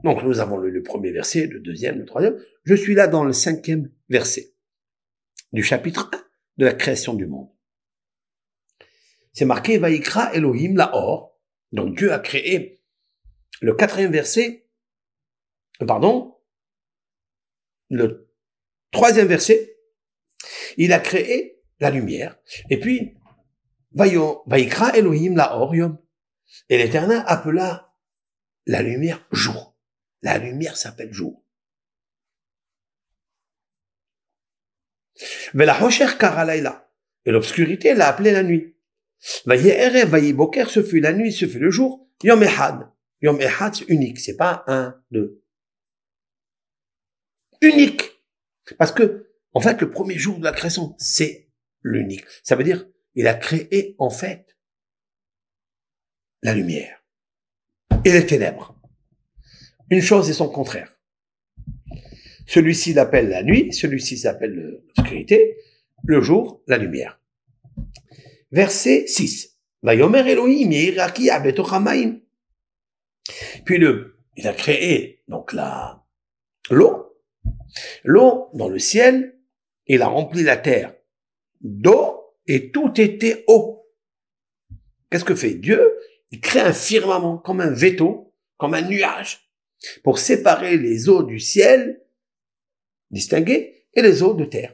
Donc, nous avons le premier verset, le deuxième, le troisième. Je suis là dans le 5e verset du chapitre 1 de la création du monde. C'est marqué, Vaïkra Elohim Lahor. Donc, Dieu a créé le 4e verset, le 3e verset, il a créé la lumière. Et puis, Vaïkra Elohim Lahor Yom. Et l'Éternel appela la lumière jour. La lumière s'appelle jour. Velahocher Karalayla. Et l'obscurité l'a appelé la nuit. Vayerev, Vayiboker, ce fut la nuit, ce fut le jour. Yom Ehad. Yom Ehad, c'est unique. C'est pas 1, 2. Unique. Parce que, en fait, le premier jour de la création, c'est l'unique. Ça veut dire, il a créé, en fait, la lumière et les ténèbres. Une chose et son contraire. Celui-ci l'appelle la nuit, celui-ci s'appelle l'obscurité, le jour, la lumière. Verset 6. Vayomer Elohim yiraki abetoch hamayim. Puis il a créé, donc l'eau dans le ciel, il a rempli la terre d'eau et tout était eau. Qu'est-ce que fait Dieu? Il crée un firmament, comme un végétal, comme un nuage, pour séparer les eaux du ciel, distinguées, et les eaux de terre.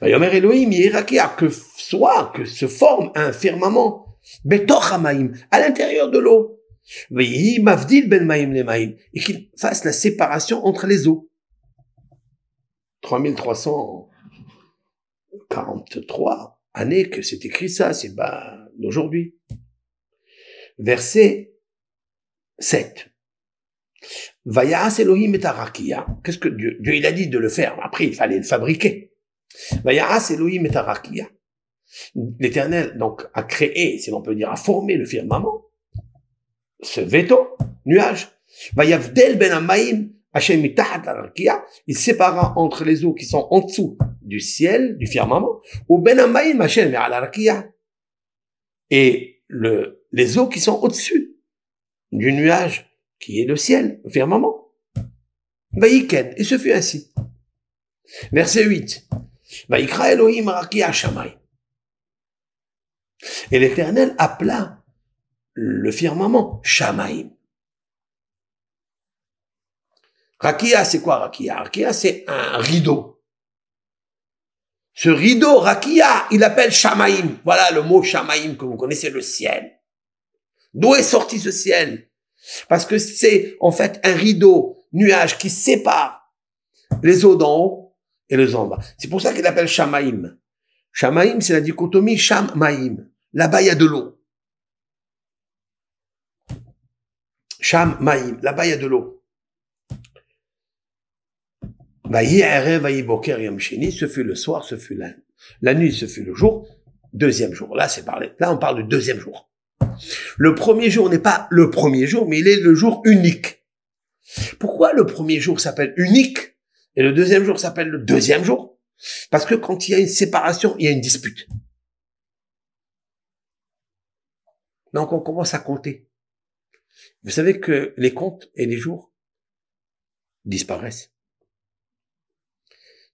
Vayomer Elohim yirakia, que se forme un firmament, betoch hamayim, à l'intérieur de l'eau. Vehi mavdil ben maïm le maïm, et qu'il fasse la séparation entre les eaux. 3343 années que c'est écrit ça, c'est d'aujourd'hui. Verset 7. Vayas Elohim et arakia. Qu'est-ce que Dieu il a dit de le faire. Après, il fallait le fabriquer. Vayas Elohim et arakia. L'Éternel, donc, a créé, si l'on peut dire, a formé le firmament, ce végétal, nuage. Vayavdel ben amaim, Hashem mitahat l'arakia. Il sépara entre les eaux qui sont en dessous du ciel, du firmament, ou ben amaim Hashem l'arakia. Et les eaux qui sont au-dessus du nuage, qui est le ciel, le firmament. Vayiken, et ce fut ainsi. Verset 8. Vayikra Elohim rakia shamay. Et l'Éternel appela le firmament Shamaim. Rakia, c'est quoi Rakia? Rakia, c'est un rideau. Ce rideau, Rakia, il appelle Shamaim. Voilà le mot Shamaim que vous connaissez, le ciel. D'où est sorti ce ciel? Parce que c'est en fait un rideau, nuage qui sépare les eaux d'en haut et les eaux en bas. C'est pour ça qu'il appelle Shamaim. Shamaim, c'est la dichotomie Sham-Maim. Là-bas, il y a de l'eau. Sham-Maim. Là-bas, il y a de l'eau. Ce fut le soir, ce fut la nuit, ce fut le jour. Deuxième jour. Là, on parle du deuxième jour. Le premier jour n'est pas le premier jour, mais il est le jour unique. Pourquoi le premier jour s'appelle unique et le deuxième jour s'appelle le deuxième jour? Parce que quand il y a une séparation, il y a une dispute. Donc on commence à compter. Vous savez que les comptes et les jours disparaissent.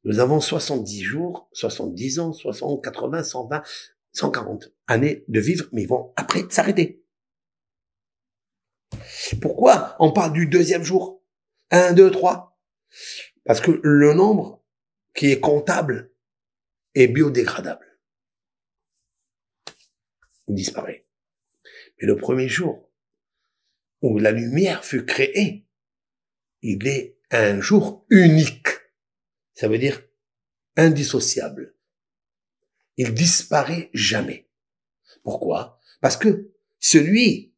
Nous avons 70 jours, 70 ans, 60, 80, 120, 140 années de vivre, mais ils vont après s'arrêter. Pourquoi on parle du deuxième jour? 1, 2, 3. Parce que le nombre qui est comptable est biodégradable. Il disparaît. Mais le premier jour où la lumière fut créée, il est un jour unique. Ça veut dire indissociable. Il disparaît jamais. Pourquoi? Parce que celui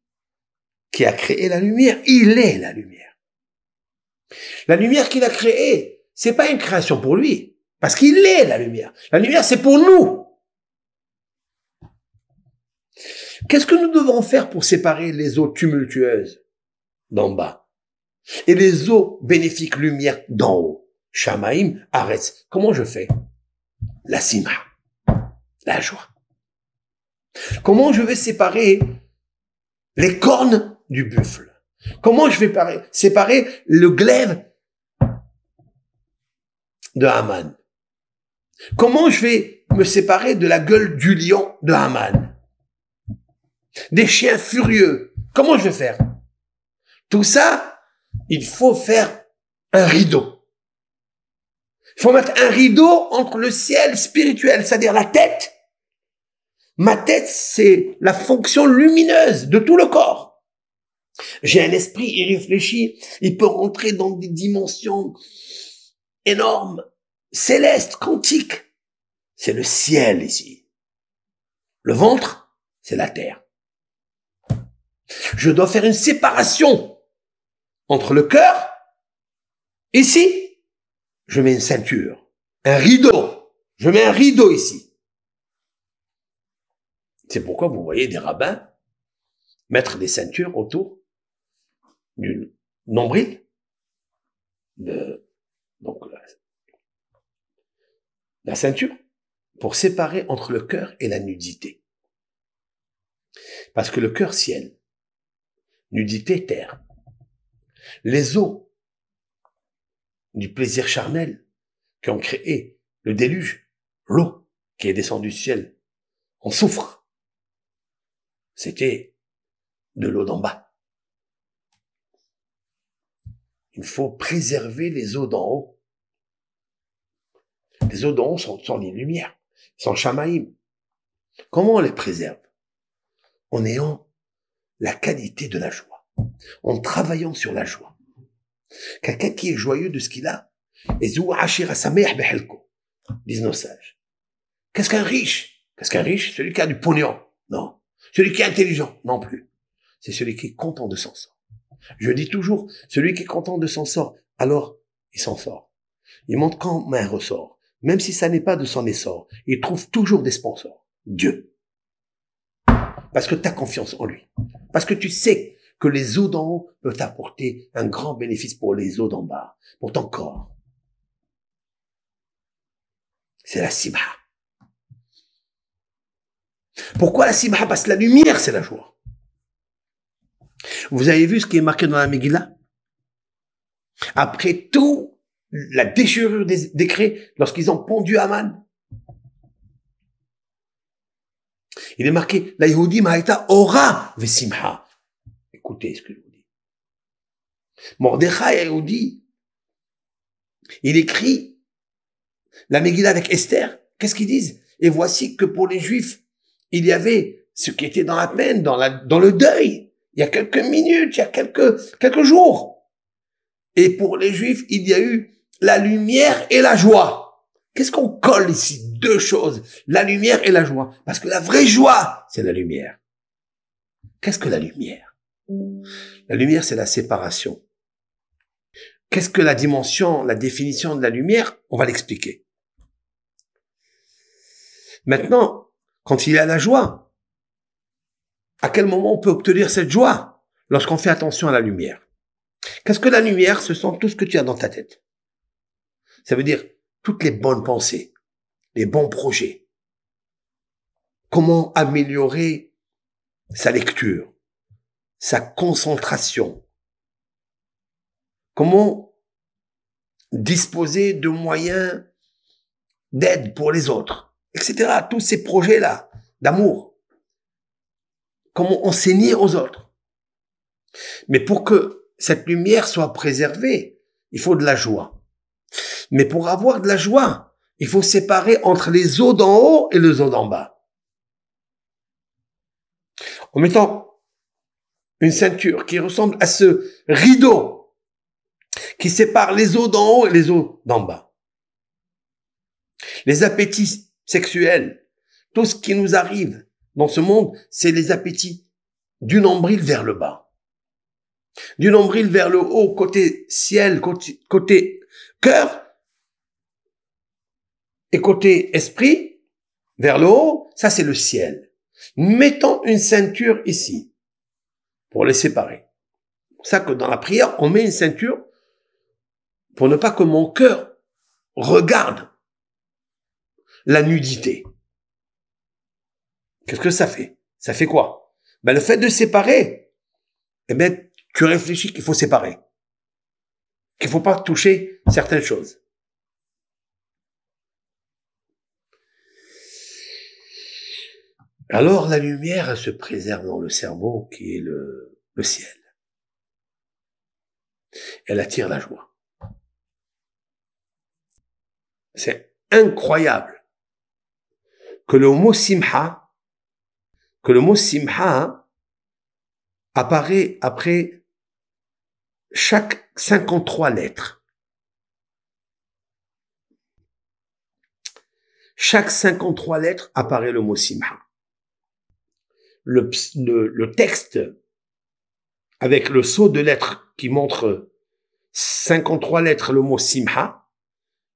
qui a créé la lumière, il est la lumière. La lumière qu'il a créée, c'est pas une création pour lui, parce qu'il est la lumière. La lumière, c'est pour nous. Qu'est-ce que nous devons faire pour séparer les eaux tumultueuses d'en bas et les eaux bénéfiques lumière d'en haut? Shamaim, Aretz. Comment je fais? La sima, la joie. Comment je vais séparer les cornes du buffle. Comment je vais séparer le glaive de Haman? Comment je vais me séparer de la gueule du lion de Haman? Des chiens furieux. Comment je vais faire? Tout ça, il faut faire un rideau. Il faut mettre un rideau entre le ciel spirituel, c'est-à-dire la tête. Ma tête, c'est la fonction lumineuse de tout le corps. J'ai un esprit irréfléchi, il peut rentrer dans des dimensions énormes, célestes, quantiques. C'est le ciel ici. Le ventre, c'est la terre. Je dois faire une séparation entre le cœur. Ici, je mets une ceinture, un rideau. Je mets un rideau ici. C'est pourquoi vous voyez des rabbins mettre des ceintures autour du nombril. Donc, la ceinture pour séparer entre le cœur et la nudité. Parce que le cœur, ciel, nudité, terre. Les eaux du plaisir charnel qui ont créé le déluge, l'eau qui est descendue du ciel, en soufre. C'était de l'eau d'en bas. Il faut préserver les eaux d'en haut. Les eaux d'en haut sont les lumières, sont Shamaïm. Comment on les préserve? En ayant la qualité de la joie, en travaillant sur la joie. Quelqu'un qui est joyeux de ce qu'il a, disent nos sages. Qu'est-ce qu'un riche? Qu'est-ce qu'un riche? Celui qui a du pognon? Non. Celui qui est intelligent? Non plus. C'est celui qui est content de son sort. Je dis toujours, celui qui est content de son sort, alors il s'en sort. Il monte comme un ressort. Même si ça n'est pas de son essor, il trouve toujours des sponsors. Dieu. Parce que tu as confiance en lui. Parce que tu sais que les eaux d'en haut peuvent apporter un grand bénéfice pour les eaux d'en bas, pour ton corps. C'est la simha. Pourquoi la simha? Parce que la lumière, c'est la joie. Vous avez vu ce qui est marqué dans la Megillah? Après tout, la déchirure des décrets, lorsqu'ils ont pendu Haman, il est marqué, la Yehudi ma'ita ora vesimha. Écoutez ce que je vous dis. Mordechai Yehudi, il écrit la Megillah avec Esther. Qu'est-ce qu'ils disent? Et voici que pour les Juifs, il y avait ce qui était dans la peine, dans le deuil. Il y a quelques minutes, il y a quelques jours. Et pour les Juifs, il y a eu la lumière et la joie. Qu'est-ce qu'on colle ici? Deux choses. La lumière et la joie. Parce que la vraie joie, c'est la lumière. Qu'est-ce que la lumière? La lumière, c'est la séparation. Qu'est-ce que la dimension, la définition de la lumière? On va l'expliquer. Maintenant, quand il y a la joie, à quel moment on peut obtenir cette joie? Lorsqu'on fait attention à la lumière. Qu'est-ce que la lumière? Ce sont tout ce que tu as dans ta tête. Ça veut dire toutes les bonnes pensées, les bons projets. Comment améliorer sa lecture, sa concentration. Comment disposer de moyens d'aide pour les autres, etc. Tous ces projets-là d'amour. Comment enseigner aux autres. Mais pour que cette lumière soit préservée, il faut de la joie. Mais pour avoir de la joie, il faut séparer entre les eaux d'en haut et les eaux d'en bas. En mettant une ceinture qui ressemble à ce rideau qui sépare les eaux d'en haut et les eaux d'en bas. Les appétits sexuels, tout ce qui nous arrive dans ce monde, c'est les appétits du nombril vers le bas. Du nombril vers le haut, côté ciel, côté cœur, et côté esprit, vers le haut, ça c'est le ciel. Mettons une ceinture ici, pour les séparer. C'est pour ça que dans la prière, on met une ceinture pour ne pas que mon cœur regarde la nudité. Qu'est-ce que ça fait? Ça fait quoi? Ben, le fait de séparer, eh bien, tu réfléchis qu'il faut séparer. Qu'il faut pas toucher certaines choses. Alors, la lumière, elle se préserve dans le cerveau, qui est le ciel. Elle attire la joie. C'est incroyable que le mot simha apparaît après chaque 53 lettres. Chaque 53 lettres apparaît le mot simha. Le texte avec le saut de lettres qui montre 53 lettres le mot simha,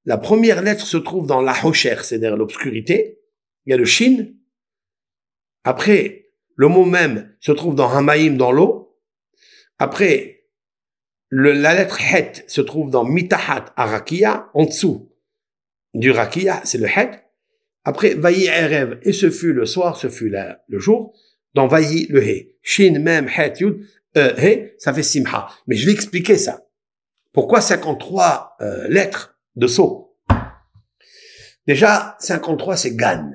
la première lettre se trouve dans la hosher, c'est-à-dire l'obscurité. Il y a le shin. Après, le mot même se trouve dans hamaim, dans l'eau. Après, la lettre het se trouve dans mitahat, arakia, en dessous du rakia, c'est le het. Après, vayi erev, et ce fut le soir, ce fut le jour, dans vayi, le he. Shin, mem, het, yud, he, ça fait simha. Mais je vais expliquer ça. Pourquoi 53 lettres de saut? Déjà, 53, c'est Gan.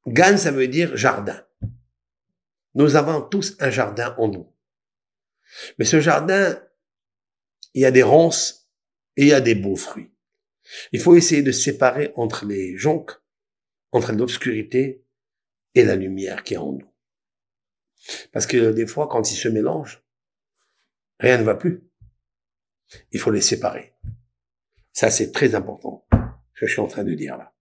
Gan, ça veut dire jardin. Nous avons tous un jardin en nous. Mais ce jardin, il y a des ronces et il y a des beaux fruits. Il faut essayer de séparer entre les joncs, entre l'obscurité et la lumière qui est en nous. Parce que des fois, quand ils se mélangent, rien ne va plus. Il faut les séparer. Ça, c'est très important, ce que je suis en train de dire là.